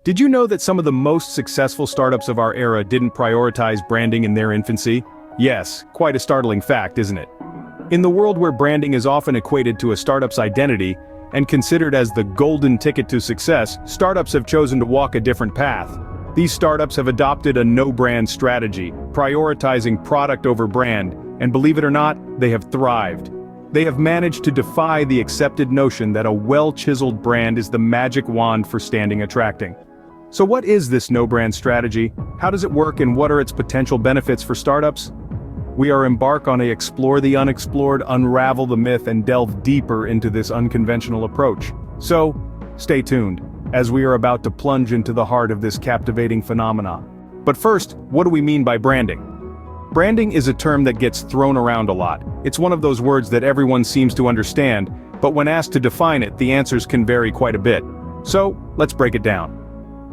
Did you know that some of the most successful startups of our era didn't prioritize branding in their infancy? Yes, quite a startling fact, isn't it? In the world where branding is often equated to a startup's identity and considered as the golden ticket to success, startups have chosen to walk a different path. These startups have adopted a no-brand strategy, prioritizing product over brand, and believe it or not, they have thrived. They have managed to defy the accepted notion that a well-chiseled brand is the magic wand for standing attracting. So what is this no-brand strategy? How does it work and what are its potential benefits for startups? We are embark on a explore the unexplored, unravel the myth and delve deeper into this unconventional approach. So, stay tuned, as we are about to plunge into the heart of this captivating phenomena. But first, what do we mean by branding? Branding is a term that gets thrown around a lot. It's one of those words that everyone seems to understand, but when asked to define it, the answers can vary quite a bit. So, let's break it down.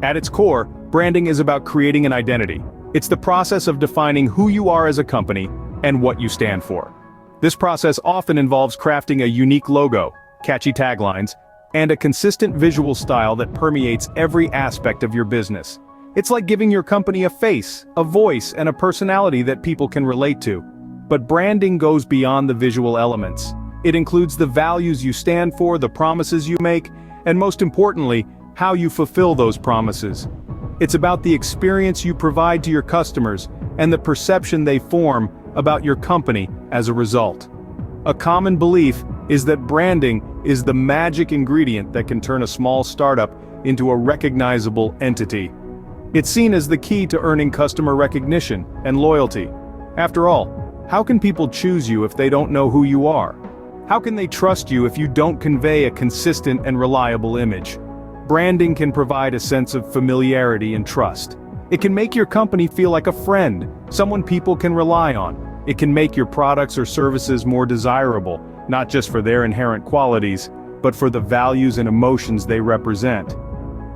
At its core, branding is about creating an identity. It's the process of defining who you are as a company and what you stand for. This process often involves crafting a unique logo, catchy taglines, and a consistent visual style that permeates every aspect of your business. It's like giving your company a face, a voice, and a personality that people can relate to. But branding goes beyond the visual elements. It includes the values you stand for, the promises you make, and most importantly, how you fulfill those promises. It's about the experience you provide to your customers and the perception they form about your company as a result. A common belief is that branding is the magic ingredient that can turn a small startup into a recognizable entity. It's seen as the key to earning customer recognition and loyalty. After all, how can people choose you if they don't know who you are? How can they trust you if you don't convey a consistent and reliable image? Branding can provide a sense of familiarity and trust. It can make your company feel like a friend, someone people can rely on. It can make your products or services more desirable, not just for their inherent qualities, but for the values and emotions they represent.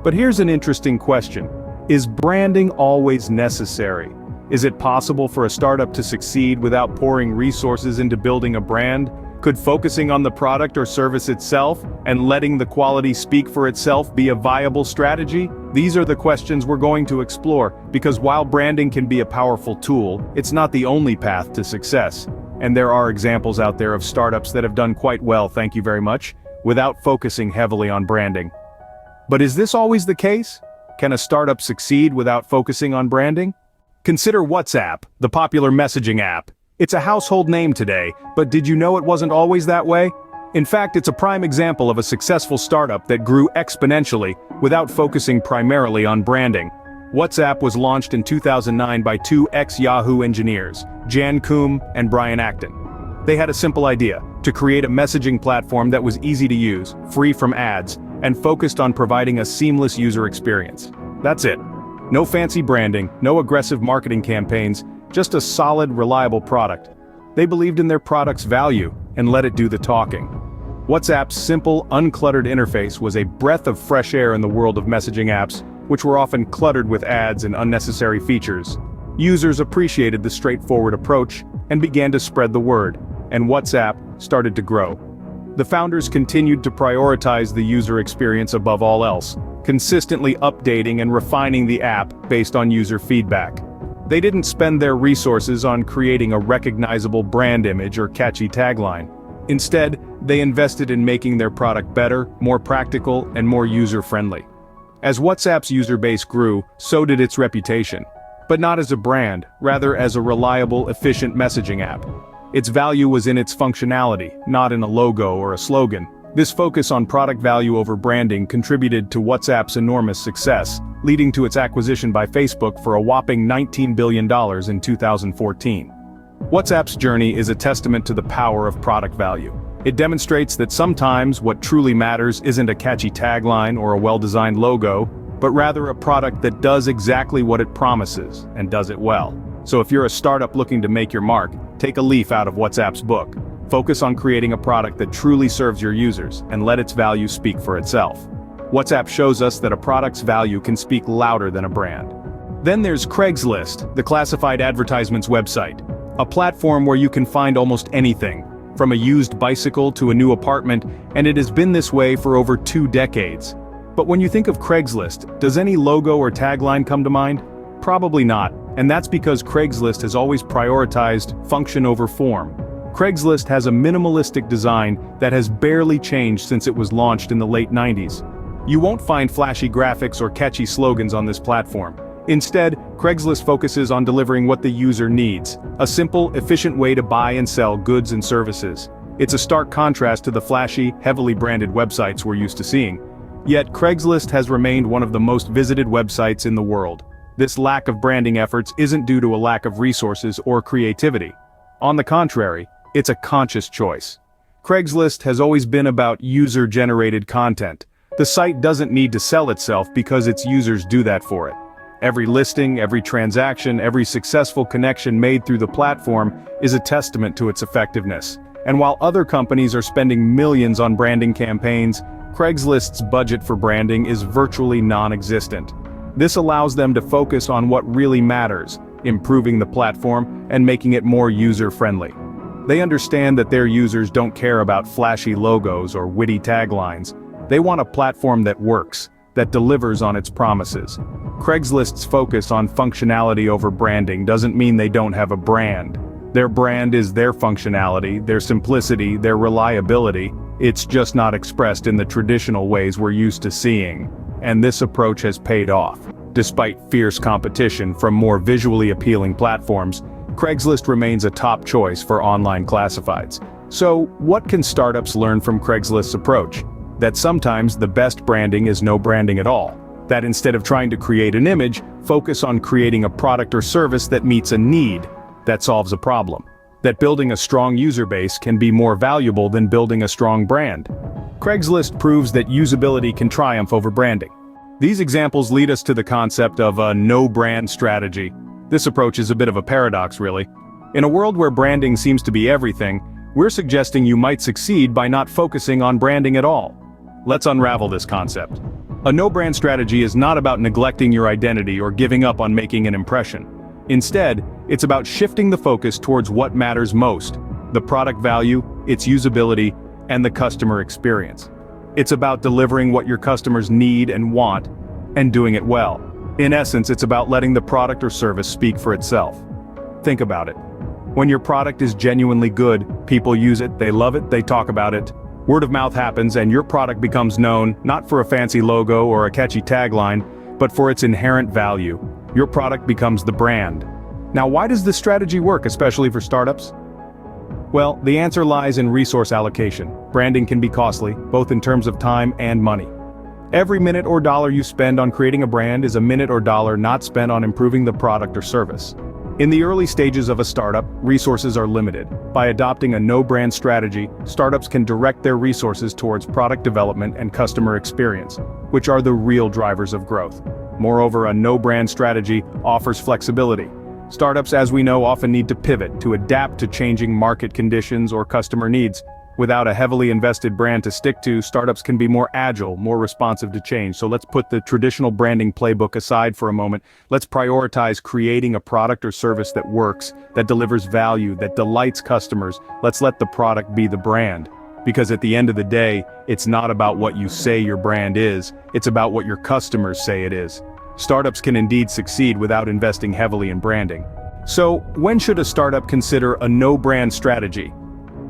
But here's an interesting question. Is branding always necessary? Is it possible for a startup to succeed without pouring resources into building a brand? Could focusing on the product or service itself and letting the quality speak for itself be a viable strategy? These are the questions we're going to explore, because while branding can be a powerful tool, it's not the only path to success. And there are examples out there of startups that have done quite well, thank you very much, without focusing heavily on branding. But is this always the case? Can a startup succeed without focusing on branding? Consider WhatsApp, the popular messaging app. It's a household name today, but did you know it wasn't always that way? In fact, it's a prime example of a successful startup that grew exponentially without focusing primarily on branding. WhatsApp was launched in 2009 by two ex-Yahoo engineers, Jan Koum and Brian Acton. They had a simple idea: to create a messaging platform that was easy to use, free from ads, and focused on providing a seamless user experience. That's it. No fancy branding, no aggressive marketing campaigns, just a solid, reliable product. They believed in their product's value and let it do the talking. WhatsApp's simple, uncluttered interface was a breath of fresh air in the world of messaging apps, which were often cluttered with ads and unnecessary features. Users appreciated the straightforward approach and began to spread the word, and WhatsApp started to grow. The founders continued to prioritize the user experience above all else, consistently updating and refining the app based on user feedback. They didn't spend their resources on creating a recognizable brand image or catchy tagline. Instead, they invested in making their product better, more practical, and more user-friendly. As WhatsApp's user base grew, so did its reputation. But not as a brand, rather as a reliable, efficient messaging app. Its value was in its functionality, not in a logo or a slogan. This focus on product value over branding contributed to WhatsApp's enormous success, leading to its acquisition by Facebook for a whopping $19 billion in 2014. WhatsApp's journey is a testament to the power of product value. It demonstrates that sometimes what truly matters isn't a catchy tagline or a well-designed logo, but rather a product that does exactly what it promises, and does it well. So if you're a startup looking to make your mark, take a leaf out of WhatsApp's book. Focus on creating a product that truly serves your users, and let its value speak for itself. WhatsApp shows us that a product's value can speak louder than a brand. Then there's Craigslist, the classified advertisements website. A platform where you can find almost anything, from a used bicycle to a new apartment, and it has been this way for over 2 decades. But when you think of Craigslist, does any logo or tagline come to mind? Probably not, and that's because Craigslist has always prioritized function over form. Craigslist has a minimalistic design that has barely changed since it was launched in the late 90s. You won't find flashy graphics or catchy slogans on this platform. Instead, Craigslist focuses on delivering what the user needs, a simple, efficient way to buy and sell goods and services. It's a stark contrast to the flashy, heavily branded websites we're used to seeing. Yet Craigslist has remained one of the most visited websites in the world. This lack of branding efforts isn't due to a lack of resources or creativity. On the contrary, it's a conscious choice. Craigslist has always been about user-generated content. The site doesn't need to sell itself because its users do that for it. Every listing, every transaction, every successful connection made through the platform is a testament to its effectiveness. And while other companies are spending millions on branding campaigns, Craigslist's budget for branding is virtually non-existent. This allows them to focus on what really matters, improving the platform and making it more user-friendly. They understand that their users don't care about flashy logos or witty taglines. They want a platform that works, that delivers on its promises. Craigslist's focus on functionality over branding doesn't mean they don't have a brand. Their brand is their functionality, their simplicity, their reliability. It's just not expressed in the traditional ways we're used to seeing. And this approach has paid off. Despite fierce competition from more visually appealing platforms, Craigslist remains a top choice for online classifieds. So, what can startups learn from Craigslist's approach? That sometimes the best branding is no branding at all. That instead of trying to create an image, focus on creating a product or service that meets a need, that solves a problem. That building a strong user base can be more valuable than building a strong brand. Craigslist proves that usability can triumph over branding. These examples lead us to the concept of a no-brand strategy. This approach is a bit of a paradox, really. In a world where branding seems to be everything, we're suggesting you might succeed by not focusing on branding at all. Let's unravel this concept. A no-brand strategy is not about neglecting your identity or giving up on making an impression. Instead, it's about shifting the focus towards what matters most: the product value, its usability, and the customer experience. It's about delivering what your customers need and want, and doing it well. In essence, it's about letting the product or service speak for itself. Think about it. When your product is genuinely good, people use it, they love it, they talk about it. Word of mouth happens and your product becomes known, not for a fancy logo or a catchy tagline, but for its inherent value. Your product becomes the brand. Now, why does this strategy work, especially for startups? Well, the answer lies in resource allocation. Branding can be costly, both in terms of time and money. Every minute or dollar you spend on creating a brand is a minute or dollar not spent on improving the product or service. In the early stages of a startup, resources are limited. By adopting a no-brand strategy, startups can direct their resources towards product development and customer experience, which are the real drivers of growth. Moreover, a no-brand strategy offers flexibility. Startups, as we know, often need to pivot to adapt to changing market conditions or customer needs. Without a heavily invested brand to stick to, startups can be more agile, more responsive to change. So let's put the traditional branding playbook aside for a moment. Let's prioritize creating a product or service that works, that delivers value, that delights customers. Let's let the product be the brand. Because at the end of the day, it's not about what you say your brand is, it's about what your customers say it is. Startups can indeed succeed without investing heavily in branding. So, when should a startup consider a no-brand strategy?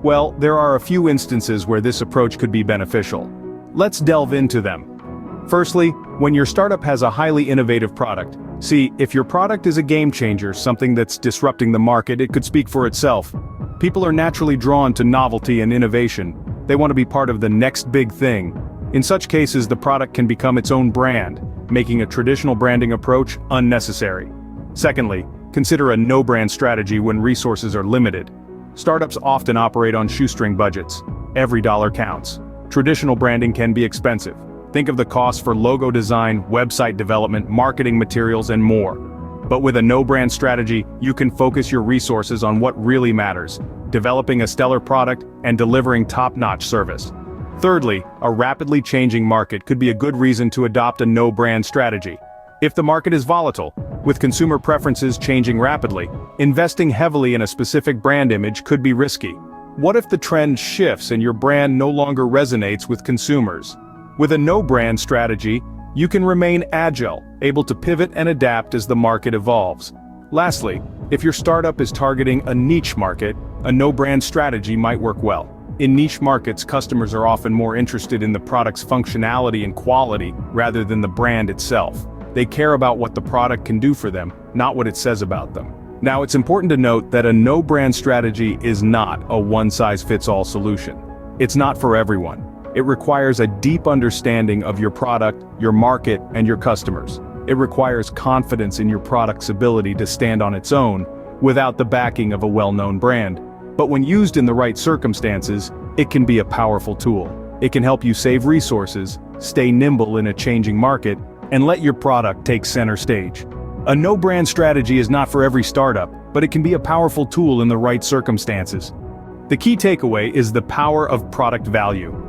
Well, there are a few instances where this approach could be beneficial. Let's delve into them. Firstly, when your startup has a highly innovative product. See, if your product is a game changer, something that's disrupting the market, it could speak for itself. People are naturally drawn to novelty and innovation. They want to be part of the next big thing. In such cases, the product can become its own brand, making a traditional branding approach unnecessary. Secondly, consider a no-brand strategy when resources are limited. Startups often operate on shoestring budgets. Every dollar counts. Traditional branding can be expensive. Think of the costs for logo design, website development, marketing materials, and more. But with a no-brand strategy, you can focus your resources on what really matters: developing a stellar product and delivering top-notch service. Thirdly, a rapidly changing market could be a good reason to adopt a no-brand strategy. If the market is volatile, with consumer preferences changing rapidly, investing heavily in a specific brand image could be risky. What if the trend shifts and your brand no longer resonates with consumers? With a no-brand strategy, you can remain agile, able to pivot and adapt as the market evolves. Lastly, if your startup is targeting a niche market, a no-brand strategy might work well. In niche markets, customers are often more interested in the product's functionality and quality rather than the brand itself. They care about what the product can do for them, not what it says about them. Now, it's important to note that a no-brand strategy is not a one-size-fits-all solution. It's not for everyone. It requires a deep understanding of your product, your market, and your customers. It requires confidence in your product's ability to stand on its own, without the backing of a well-known brand. But when used in the right circumstances, it can be a powerful tool. It can help you save resources, stay nimble in a changing market, and let your product take center stage. A no-brand strategy is not for every startup, but it can be a powerful tool in the right circumstances. The key takeaway is the power of product value.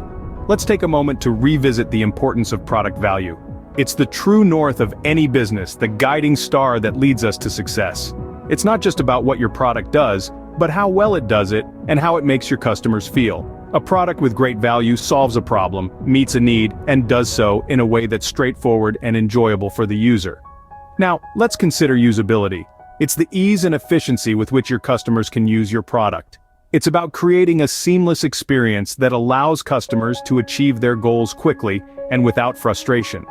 Let's take a moment to revisit the importance of product value. It's the true north of any business, the guiding star that leads us to success. It's not just about what your product does, but how well it does it and how it makes your customers feel. A product with great value solves a problem, meets a need, and does so in a way that's straightforward and enjoyable for the user. Now, let's consider usability. It's the ease and efficiency with which your customers can use your product. It's about creating a seamless experience that allows customers to achieve their goals quickly and without frustration.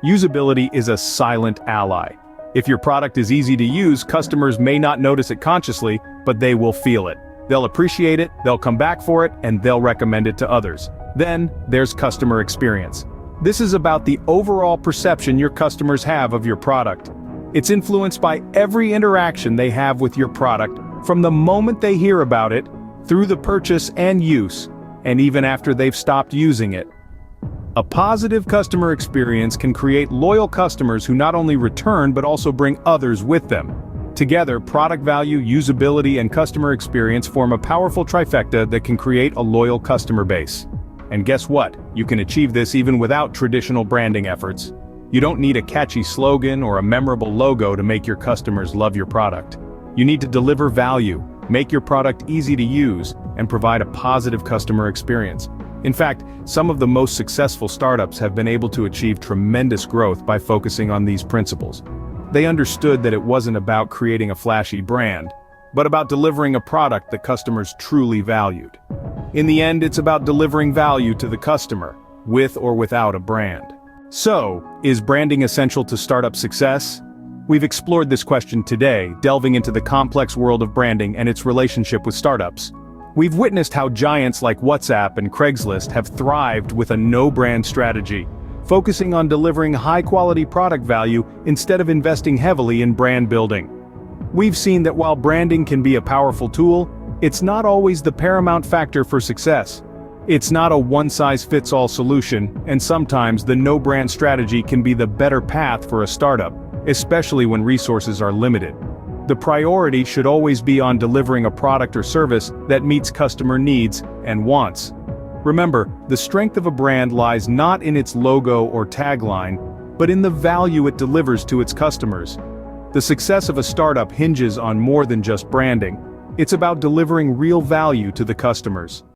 Usability is a silent ally. If your product is easy to use, customers may not notice it consciously, but they will feel it. They'll appreciate it, they'll come back for it, and they'll recommend it to others. Then, there's customer experience. This is about the overall perception your customers have of your product. It's influenced by every interaction they have with your product, from the moment they hear about it, through the purchase and use, and even after they've stopped using it. A positive customer experience can create loyal customers who not only return but also bring others with them. Together, product value, usability, and customer experience form a powerful trifecta that can create a loyal customer base. And guess what? You can achieve this even without traditional branding efforts. You don't need a catchy slogan or a memorable logo to make your customers love your product. You need to deliver value, make your product easy to use, and provide a positive customer experience. In fact, some of the most successful startups have been able to achieve tremendous growth by focusing on these principles. They understood that it wasn't about creating a flashy brand, but about delivering a product that customers truly valued. In the end, it's about delivering value to the customer, with or without a brand. So, is branding essential to startup success? We've explored this question today, delving into the complex world of branding and its relationship with startups. We've witnessed how giants like WhatsApp and Craigslist have thrived with a no-brand strategy, focusing on delivering high-quality product value instead of investing heavily in brand building. We've seen that while branding can be a powerful tool, it's not always the paramount factor for success. It's not a one-size-fits-all solution, and sometimes the no-brand strategy can be the better path for a startup, especially when resources are limited. The priority should always be on delivering a product or service that meets customer needs and wants. Remember, the strength of a brand lies not in its logo or tagline, but in the value it delivers to its customers. The success of a startup hinges on more than just branding. It's about delivering real value to the customers.